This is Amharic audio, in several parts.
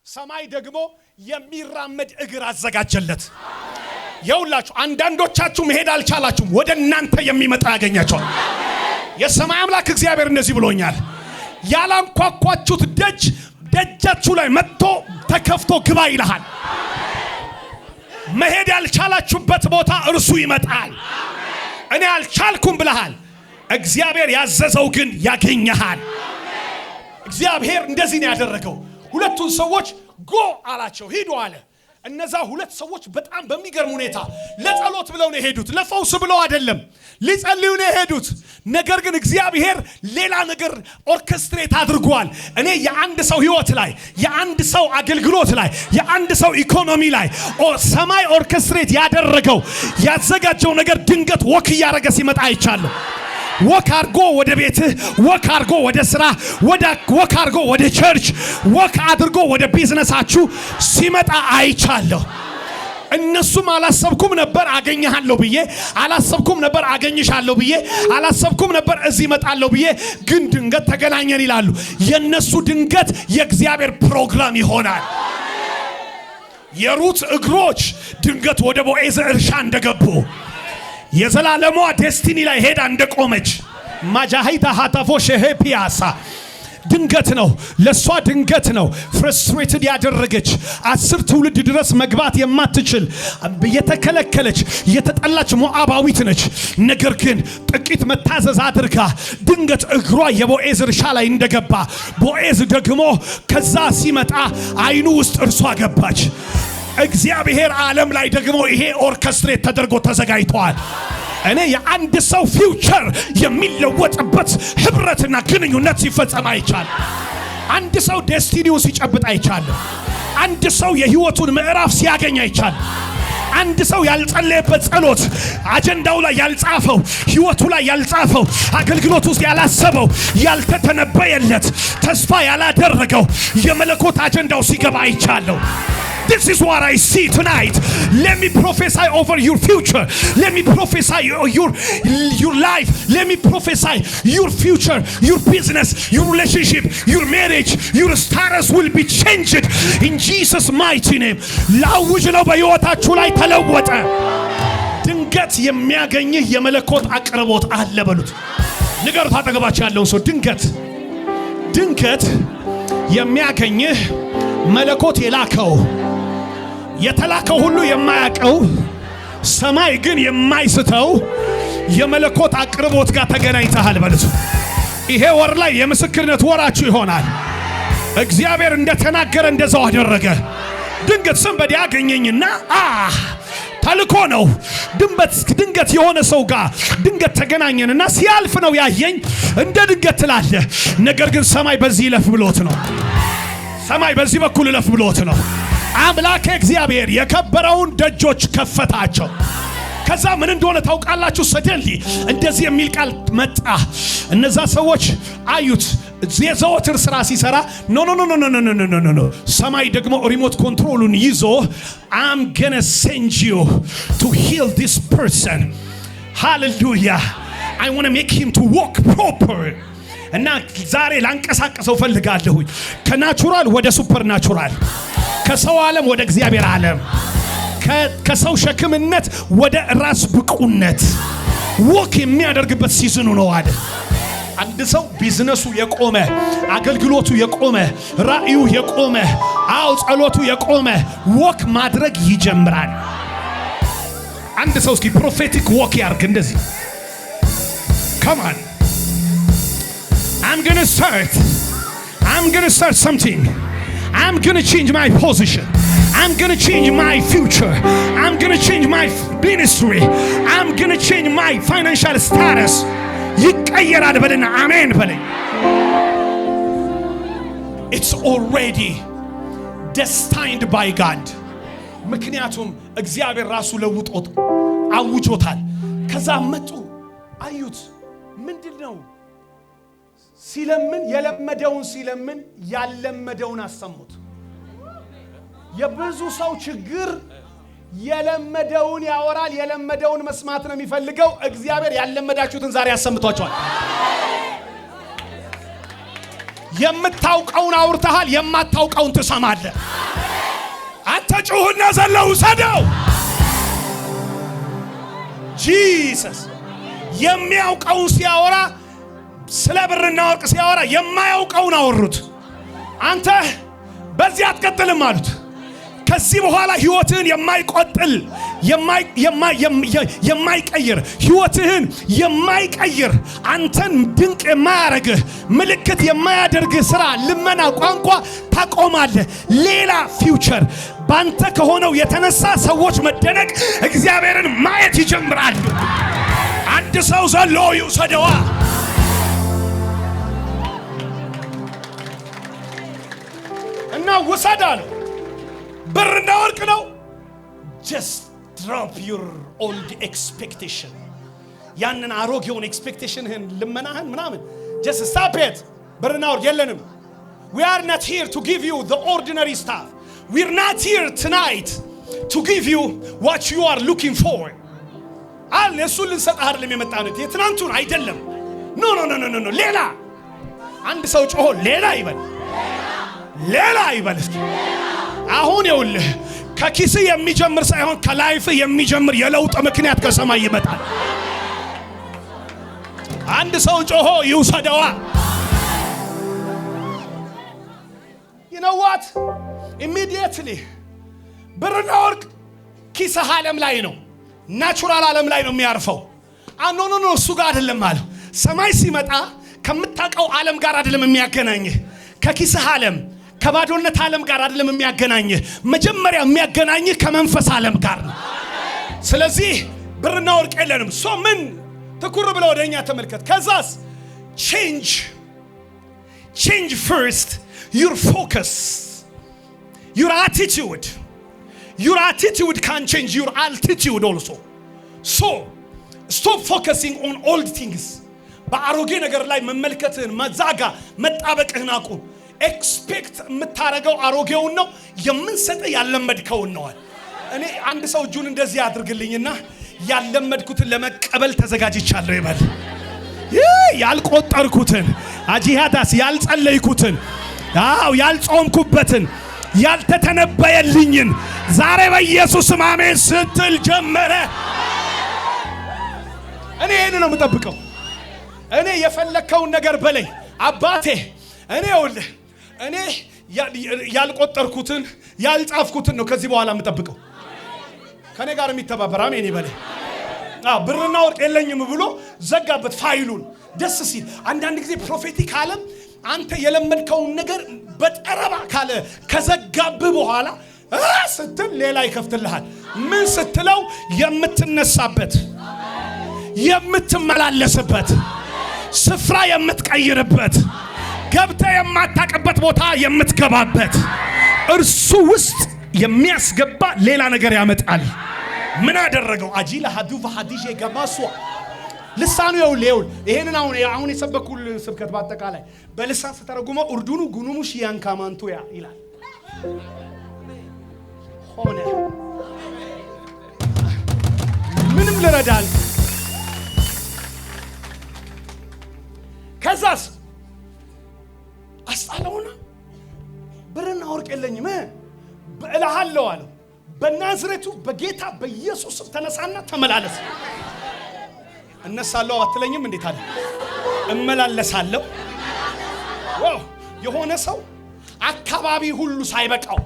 ሰማይ ደግሞ የሚራመድ እግር አዘጋጀለት። ይውላችሁ አንዳንዶቻችሁ መሄድ አልቻላችሁም፣ ወደ እናንተ የሚመጣ ያገኛችኋል። የሰማይ አምላክ እግዚአብሔር እንደዚህ ብሎኛል፣ ያላንኳኳችሁት ደጃችሁ ላይ መጥቶ ተከፍቶ ግባ ይልሃል። መሄድ ያልቻላችሁበት ቦታ እርሱ ይመጣል። እኔ አልቻልኩም ብለሃል፣ እግዚአብሔር ያዘዘው ግን ያገኘሃል። እግዚአብሔር እንደዚህ ነው ያደረገው። ሁለቱን ሰዎች ጎ አላቸው፣ ሂዱ አለ። እነዛ ሁለት ሰዎች በጣም በሚገርም ሁኔታ ለጸሎት ብለው ነው የሄዱት፣ ለፈውስ ብለው አይደለም፣ ሊጸልዩ ነው የሄዱት። ነገር ግን እግዚአብሔር ሌላ ነገር ኦርኬስትሬት አድርጓል። እኔ የአንድ ሰው ህይወት ላይ፣ የአንድ ሰው አገልግሎት ላይ፣ የአንድ ሰው ኢኮኖሚ ላይ ሰማይ ኦርኬስትሬት ያደረገው ያዘጋጀው ነገር ድንገት ወክ እያደረገ ሲመጣ አይቻለሁ። ወክ አድርጎ ወደ ቤትህ፣ ወክ አድርጎ ወደ ስራ፣ ወክ አድርጎ ወደ ቸርች፣ ወክ አድርጎ ወደ ቢዝነሳችሁ ሲመጣ አይቻለሁ። እነሱም አላሰብኩም ነበር አገኘሃለሁ ብዬ፣ አላሰብኩም ነበር አገኝሻለሁ ብዬ፣ አላሰብኩም ነበር እዚህ መጣለሁ ብዬ፣ ግን ድንገት ተገናኘን ይላሉ። የነሱ ድንገት የእግዚአብሔር ፕሮግራም ይሆናል። የሩት እግሮች ድንገት ወደ ቦዔዝ እርሻ እንደገቡ፣ የዘላለሟ ዴስቲኒ ላይ ሄዳ እንደቆመች ማጃሃይታ ሃታፎ ሸሄ ፒያሳ ድንገት ነው ለሷ፣ ድንገት ነው ፍረስትሬትድ ያደረገች 10 ትውልድ ድረስ መግባት የማትችል የተከለከለች የተጠላች ሞዓባዊት ነች። ነገር ግን ጥቂት መታዘዝ አድርጋ ድንገት እግሯ የቦዔዝ እርሻ ላይ እንደገባ፣ ቦዔዝ ደግሞ ከዛ ሲመጣ አይኑ ውስጥ እርሷ ገባች። እግዚአብሔር ዓለም ላይ ደግሞ ይሄ ኦርኬስትሬት ተደርጎ ተዘጋጅቷል። እኔ የአንድ ሰው ፊውቸር የሚለወጥበት ህብረትና ግንኙነት ሲፈጸም አይቻል። አንድ ሰው ዴስቲኒው ሲጨብጥ አይቻል። አንድ ሰው የህይወቱን ምዕራፍ ሲያገኝ አይቻል። አንድ ሰው ያልጸለየበት ጸሎት፣ አጀንዳው ላይ ያልጻፈው፣ ህይወቱ ላይ ያልጻፈው፣ አገልግሎት ውስጥ ያላሰበው፣ ያልተተነበየለት፣ ተስፋ ያላደረገው የመለኮት አጀንዳው ሲገባ አይቻለሁ። This is what I see tonight. Let me prophesy over your future. Let me prophesy your life. Let me prophesy your future, your business, your relationship, your marriage, your status will be changed in Jesus mighty name. ላውጅ ነው በህይወታችሁ ላይ ተለወጠ። ድንገት የሚያገኝህ የመለኮት አቅርቦት አለ በሉት። ንገሩት አጠገባችሁ ያለውን ሰው ድንገት የሚያገኝህ መለኮት የላከው የተላከው ሁሉ የማያቀው ሰማይ ግን የማይስተው የመለኮት አቅርቦት ጋር ተገናኝተሃል በሉት። ይሄ ወር ላይ የምስክርነት ወራችሁ ይሆናል። እግዚአብሔር እንደተናገረ እንደዛው አደረገ። ድንገት ሰንበዲ ያገኘኝና ተልኮ ነው። ድንገት የሆነ ሰው ጋር ድንገት ተገናኘንና ሲያልፍ ነው ያየኝ። እንደ ድንገት ትላለ። ነገር ግን ሰማይ በዚህ ይለፍ ብሎት ነው። ሰማይ በዚህ በኩል ይለፍ ብሎት ነው። አምላክ እግዚአብሔር የከበረውን ደጆች ከፈታቸው። ከዛ ምን እንደሆነ ታውቃላችሁ? ሰደንሊ እንደዚህ የሚል ቃል መጣ። እነዛ ሰዎች አዩት። የዘወትር ስራ ሲሰራ ኖ ሰማይ ደግሞ ሪሞት ኮንትሮሉን ይዞ I'm gonna send you to heal this person. Hallelujah. I want to make him to walk proper. እና ዛሬ ላንቀሳቀሰው ፈልጋለሁ። ከናቹራል ወደ ሱፐር ናቹራል፣ ከሰው ዓለም ወደ እግዚአብሔር ዓለም፣ ከሰው ሸክምነት ወደ ራስ ብቁነት ወክ የሚያደርግበት ሲዝኑ ነው አለ። አንድ ሰው ቢዝነሱ የቆመ፣ አገልግሎቱ የቆመ፣ ራእዩ የቆመ፣ ጸሎቱ የቆመ ወክ ማድረግ ይጀምራል። አንድ ሰው እስኪ ፕሮፌቲክ ወክ ያርግ እንደዚህ። come on, I'm going to start something. I'm going to change my position. I'm going to change my future. I'm going to change my ministry. I'm going to change my financial status. ይቀየራል በለና አሜን በለኝ። It's already destined by God. ምክንያቱም እግዚአብሔር ራሱ ለውጦት አውጆታል። ከዛ መጡ አዩት። ምንድነው ሲለምን የለመደውን ሲለምን ያለመደውን አሰሙት። የብዙ ሰው ችግር የለመደውን ያወራል፣ የለመደውን መስማት ነው የሚፈልገው። እግዚአብሔር ያለመዳችሁትን ዛሬ ያሰምቷቸዋል። የምታውቀውን አውርተሃል፣ የማታውቀውን ትሰማለህ። አትጩህና ዘለው ሰደው ጂሰስ የሚያውቀውን ሲያወራ ስለ ብርና ወርቅ ሲያወራ የማያውቀውን አወሩት። አንተ በዚህ አትቀጥልም አሉት። ከዚህ በኋላ ህይወትህን የማይቆጥል የማይቀይር ህይወትህን የማይቀይር አንተን ድንቅ የማያረግህ ምልክት የማያደርግህ ስራ፣ ልመና፣ ቋንቋ ታቆማለህ። ሌላ ፊውቸር ባንተ ከሆነው የተነሳ ሰዎች መደነቅ፣ እግዚአብሔርን ማየት ይጀምራሉ። አንድ ሰው ዘሎ ይውሰደዋ። እና ውሰድ አለው። ብርና ወርቅ ነው። just drop your old expectation ያንን አሮጌውን ኤክስፔክቴሽንህን ልመናህን ምናምን just stop it። ብርና ወርቅ የለንም። we are not here to give you the ordinary stuff. we are not here tonight to give you what you are looking for አለ። እሱን ልንሰጥህ አይደለም የመጣነው፣ የትናንቱን አይደለም። ኖ ኖ ኖ ኖ ኖ ሌላ። አንድ ሰው ጮሆ ሌላ ይበል፣ ሌላ ይበል እስኪ። አሁን ይኸውልህ ከኪስ የሚጀምር ሳይሆን ከላይፍ የሚጀምር የለውጥ ምክንያት ከሰማይ ይመጣል። አንድ ሰው ጮሆ ይውሰደዋ። you know what immediately ብርና ወርቅ ኪስህ ዓለም ላይ ነው፣ ናቹራል ዓለም ላይ ነው የሚያርፈው። ኖ ኖ ኖ እሱ ጋር አይደለም አለው። ሰማይ ሲመጣ ከምታውቀው ዓለም ጋር አይደለም የሚያገናኝህ፣ ከኪስህ ዓለም ከባዶነት ዓለም ጋር አይደለም የሚያገናኝህ። መጀመሪያ የሚያገናኝህ ከመንፈስ ዓለም ጋር ነው። ስለዚህ ብርና ወርቅ የለንም። ምን ትኩር ብለው ወደኛ ተመልከት። ከዛስ change first your focus, your attitude can change your altitude also. So stop focusing on old things. በአሮጌ ነገር ላይ መመልከትህን መዛጋ መጣበቅህን አቁም። ኤክስፔክት የምታረገው አሮጌውን ነው፣ የምንሰጠው ያለመድከውን ነው። እኔ አንድ ሰው እጁን እንደዚህ አድርግልኝና ያለመድኩትን ለመቀበል ተዘጋጅቻለሁ ይበል። ያልቆጠርኩትን አጂሃዳስ ያልጸለይኩትን ያልጾምኩበትን ያልተተነበየልኝን ዛሬ በኢየሱስ ስም አሜን ስትል ጀመረ። እኔ ይሄን ነው የምጠብቀው። እኔ የፈለከውን ነገር በለኝ አባቴ። እኔ ያልቆጠርኩትን ያልጻፍኩትን ነው ከዚህ በኋላ የምጠብቀው። ከኔ ጋር የሚተባበር አሜን ይበለኝ። ብርና ወርቅ የለኝም ብሎ ዘጋበት ፋይሉን። ደስ ሲል አንዳንድ ጊዜ ፕሮፌቲክ ዓለም አንተ የለመድከውን ነገር በጠረባ ካለ ከዘጋብህ በኋላ ስትል ሌላ ይከፍትልሃል። ምን ስትለው የምትነሳበት፣ የምትመላለስበት፣ ስፍራ የምትቀይርበት፣ ገብተህ የማታቀበት ቦታ የምትገባበት፣ እርሱ ውስጥ የሚያስገባ ሌላ ነገር ያመጣል። ምን አደረገው? አጂላ ሀዱፋ ሀዲጄ ገማሷ ልሳኑ ይውል ይሄንን አሁን የሰበኩል ስብከት በአጠቃላይ በልሳን ተተረጉመው ኡርዱኑ ጉኑሙሽ ያንካማንቶያ ይላል። ሆነ ምንም ልረዳል። ከዛስ አስጣለውና ብርና ወርቅ የለኝም እልሃለሁ አለው። በናዝሬቱ በጌታ በኢየሱስ ተነሳና ተመላለስ። እነሳለሁ አትለኝም? እንዴት አለ? እመላለሳለሁ። ዋው! የሆነ ሰው አካባቢ ሁሉ ሳይበቃው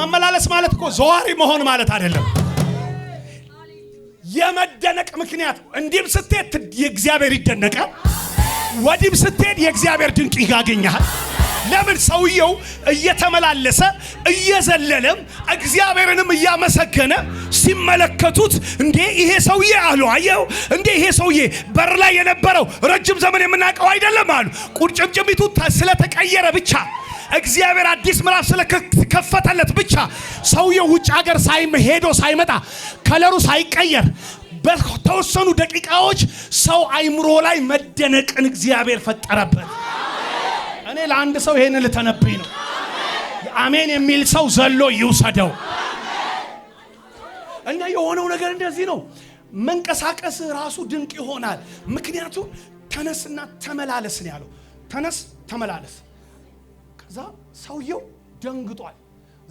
መመላለስ ማለት እኮ ዘዋሪ መሆን ማለት አይደለም። የመደነቅ ምክንያት እንዲም ስትሄድ የእግዚአብሔር ይደነቃል፣ ወዲም ስትሄድ የእግዚአብሔር ድንቅ ያገኛል። ለምን? ሰውየው እየተመላለሰ እየዘለለም እግዚአብሔርንም እያመሰገነ ሲመለከቱት እንዴ ይሄ ሰውዬ አሉ። አየው እንዴ ይሄ ሰውዬ በር ላይ የነበረው ረጅም ዘመን የምናውቀው አይደለም አሉ። ቁርጭምጭሚቱ ስለተቀየረ ብቻ እግዚአብሔር አዲስ ምዕራፍ ስለከፈተለት ብቻ ሰውየው ውጭ ሀገር ሄዶ ሳይመጣ ከለሩ ሳይቀየር በተወሰኑ ደቂቃዎች ሰው አይምሮ ላይ መደነቅን እግዚአብሔር ፈጠረበት። እኔ ለአንድ ሰው ይሄን ልተነብይ ነው። አሜን የሚል ሰው ዘሎ ይውሰደው። እና የሆነው ነገር እንደዚህ ነው። መንቀሳቀስ ራሱ ድንቅ ይሆናል። ምክንያቱም ተነስና ተመላለስ ነው ያለው። ተነስ ተመላለስ። ከዛ ሰውየው ደንግጧል።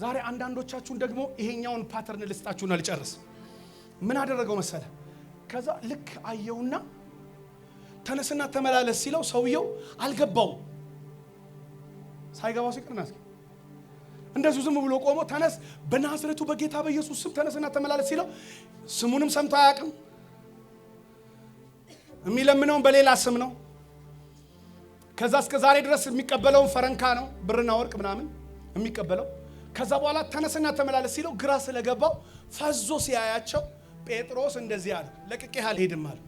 ዛሬ አንዳንዶቻችሁን ደግሞ ይሄኛውን ፓተርን ልስጣችሁና ልጨርስ። ምን አደረገው መሰለ? ከዛ ልክ አየውና ተነስና ተመላለስ ሲለው ሰውየው አልገባው። ሳይገባው ሲቀርና እንደዚህ ዝም ብሎ ቆሞ ተነስ በናዝሬቱ በጌታ በኢየሱስ ስም ተነስና ተመላለስ ሲለው ስሙንም ሰምቶ አያውቅም። የሚለምነው በሌላ ስም ነው። ከዛ እስከ ዛሬ ድረስ የሚቀበለው ፈረንካ ነው፣ ብርና ወርቅ ምናምን የሚቀበለው። ከዛ በኋላ ተነስና ተመላለስ ሲለው ግራ ስለገባው ፈዞ ሲያያቸው ጴጥሮስ እንደዚህ አለ፣ ለቅቄ አልሄድም አለ።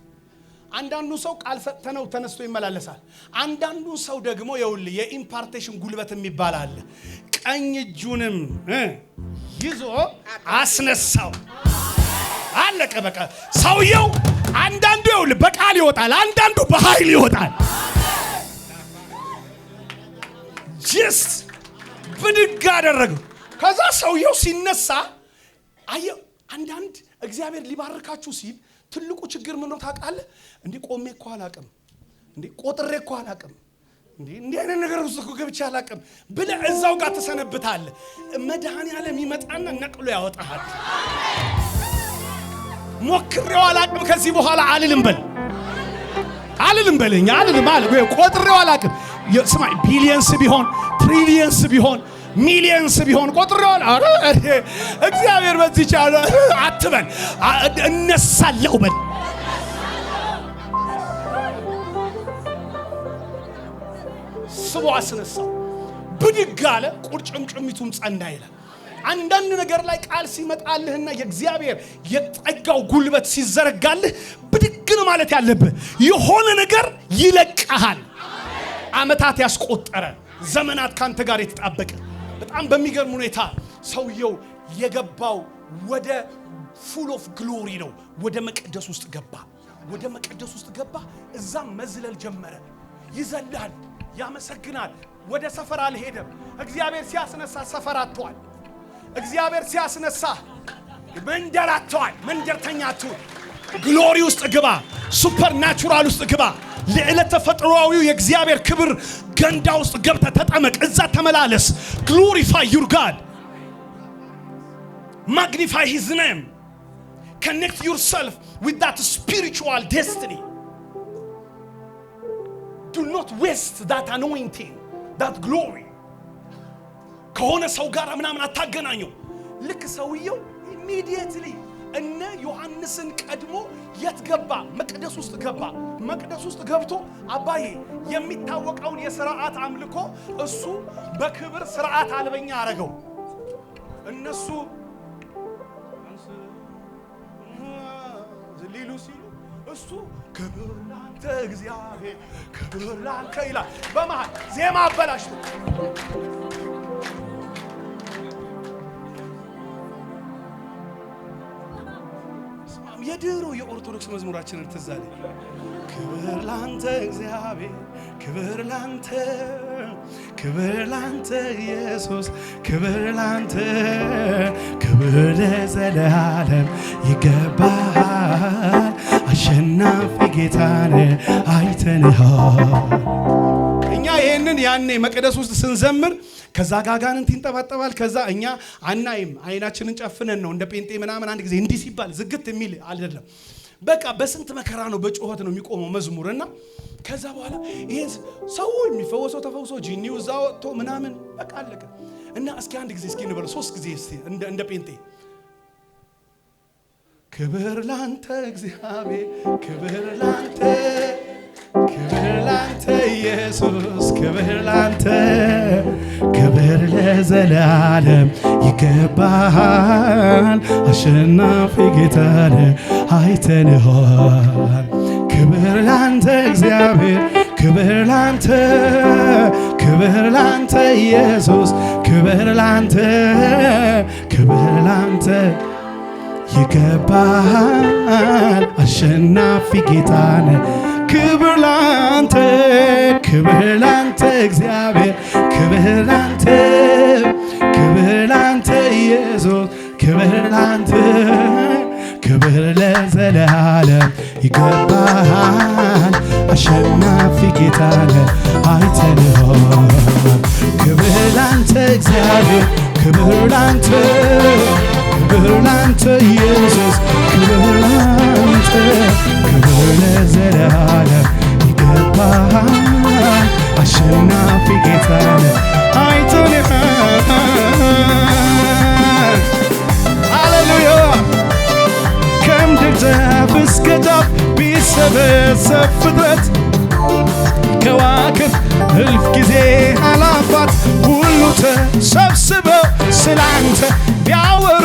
አንዳንዱ ሰው ቃል ሰጥተነው ተነስቶ ይመላለሳል። አንዳንዱ ሰው ደግሞ ይኸውልህ የኢምፓርቴሽን ጉልበት የሚባል አለ። ቀኝ እጁንም ይዞ አስነሳው። አለቀ በቃ። ሰውየው አንዳንዱ ይኸውልህ በቃል ይወጣል፣ አንዳንዱ በኃይል ይወጣል። ጀስት ብድግ አደረገው። ከዛ ሰውየው ሲነሳ አየው። አንዳንድ እግዚአብሔር ሊባርካችሁ ሲል ትልቁ ችግር ምን ነው ታውቃለህ? እንዴ ቆሜ እኮ አላቅም፣ እንዴ ቆጥሬ እኮ አላቅም፣ እንዴ አይነት ነገር ውስጥ እኮ ገብቼ አላቅም ብለህ እዛው ጋር ተሰነብታለህ። መድኃኒዓለም ይመጣና ነቅሎ ያወጣሃል። ሞክሬው አላቅም ከዚህ በኋላ አልልም በል፣ አልልም በለኝ፣ አልልም አለ። ቆጥሬው አላቅም። ስማይ ቢሊየንስ ቢሆን ትሪሊየንስ ቢሆን ሚሊየንስ ቢሆን ቆጥሬዋል። አረ እግዚአብሔር በዚህ ቻለ አትበል፣ እነሳለሁ በል። ስቦ አስነሳው፣ ብድግ አለ፣ ቁርጭምጭሚቱም ጸና ይላል። አንዳንድ ነገር ላይ ቃል ሲመጣልህና የእግዚአብሔር የጸጋው ጉልበት ሲዘረጋልህ ብድግ ነው ማለት ያለብህ። የሆነ ነገር ይለቅሃል። ዓመታት ያስቆጠረ ዘመናት ካንተ ጋር የተጣበቀ በጣም በሚገርም ሁኔታ ሰውየው የገባው ወደ ፉል ኦፍ ግሎሪ ነው። ወደ መቅደስ ውስጥ ገባ። ወደ መቅደስ ውስጥ ገባ። እዛም መዝለል ጀመረ። ይዘላል፣ ያመሰግናል። ወደ ሰፈር አልሄደም። እግዚአብሔር ሲያስነሳ ሰፈር አጥቷል። እግዚአብሔር ሲያስነሳ መንደር አጥቷል። መንደርተኛ አትሁን። ግሎሪ ውስጥ ግባ። ሱፐር ናቹራል ውስጥ ግባ። ለዕለት ተፈጥሯዊው የእግዚአብሔር ክብር ገንዳ ውስጥ ገብተህ ተጠመቅ። እዛ ተመላለስ። glorify your God, magnify his name, connect yourself with that spiritual destiny. Do not waste that anointing, that glory. ከሆነ ሰው ጋር ምናምን አታገናኘው። ልክ ሰውየው immediately እነ ዮሐንስን ቀድሞ የት ገባ? መቅደስ ውስጥ ገባ። መቅደስ ውስጥ ገብቶ አባዬ የሚታወቀውን የሥርዓት አምልኮ እሱ በክብር ሥርዓት አልበኛ አረገው። እነሱ ሊሉ ሲሉ እሱ ክብር ላንተ እግዚአብሔር፣ ክብር ላንተ ይላል። በመሃል ዜማ አበላሽቶ የድሮ የኦርቶዶክስ መዝሙራችንን ትዝ አለኝ። ክብር ላንተ እግዚአብሔር፣ ክብር ላንተ፣ ክብር ላንተ ኢየሱስ፣ ክብር ላንተ፣ ክብር ለዘላለም ይገባሃል። አሸናፊ ጌታን አይተንሃል። እኛ ይሄንን ያኔ መቅደስ ውስጥ ስንዘምር ከዛ ጋጋንንት ይንጠባጠባል። ከዛ እኛ አናይም፣ አይናችንን ጨፍነን ነው እንደ ጴንጤ ምናምን አንድ ጊዜ እንዲህ ሲባል ዝግት የሚል አይደለም። በቃ በስንት መከራ ነው በጩኸት ነው የሚቆመው መዝሙርና ከዛ በኋላ ይሄን ሰው የሚፈወሰው ተፈውሶ ጂኒው እዛ ወጥቶ ምናምን በቃ አለቀ። እና እስኪ አንድ ጊዜ እስኪ እንበል 3 ጊዜ እስቲ እንደ ጴንጤ ክብር ላንተ እግዚአብሔር፣ ክብር ላንተ፣ ክብር ላንተ ኢየሱስ፣ ክብር ላንተ፣ ክብር ለዘላለም ይገባሃል። አሸናፊ ጌታን አይተንሃል። ክብር ላንተ እግዚአብሔር፣ ክብር ላንተ፣ ክብር ላንተ ኢየሱስ፣ ክብር ላንተ፣ ክብር ላንተ ይገባሃል። አሸናፊ ጌታን ክብር ላንተ፣ ክብር ላንተ እግዚአብሔር፣ ክብር ላንተ፣ ክብር ላንተ ኢየሱስ፣ ክብር ላንተ፣ ክብር ለዘላለም ይገባሃል። አሸናፊ ጌታ ነህ አይተንሃል። ክብር ላንተ እግዚአብሔር፣ ክብር ላንተ፣ ክብር ላንተ ኢየሱስ፣ ክብር ላንተ፣ ክብር ለዘላለም ይገባሃል። አሸናፊ ጌታ ነህ አይተንሃል። ሃሌሉያ። ከምድር ጫፍ እስከ ጫፍ ቢሰበሰብ ፍጥረት ከዋክብት እልፍ ጊዜ አላፋት ሁሉ ተሰብስበው ስላንተ ቢያወሩ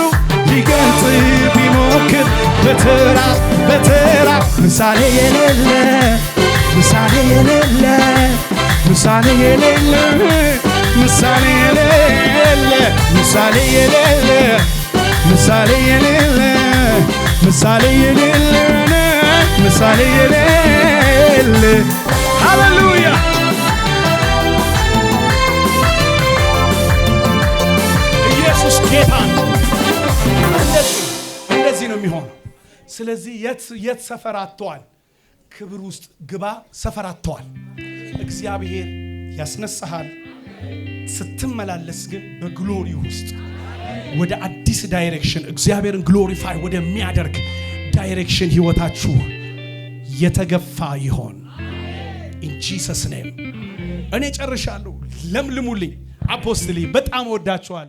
ሊገልጽ ቢሞክር በተራ በተራ ምሳሌ የሌለ ምሳሌ የሌለ ምሳሌ የሌለ ምሳሌ የሌለ ምሳሌ የሌለ ምሳሌ የሌለ ምሳሌ የሌለ ምሳሌ የሌለ ሃሌሉያ። ኢየሱስ ጌታ ነው። እንደዚህ ነው የሚሆነው። ስለዚህ የት ሰፈር አጥተዋል? ክብር ውስጥ ግባ። ሰፈር አጥተዋል። እግዚአብሔር ያስነሳሃል። ስትመላለስ ግን በግሎሪ ውስጥ ወደ አዲስ ዳይሬክሽን እግዚአብሔርን ግሎሪፋይ ወደሚያደርግ ዳይሬክሽን ህይወታችሁ የተገፋ ይሆን። ኢን ጂሰስ ኔም። እኔ ጨርሻለሁ። ለምልሙልኝ። አፖስትሊ በጣም ወዳችኋለሁ።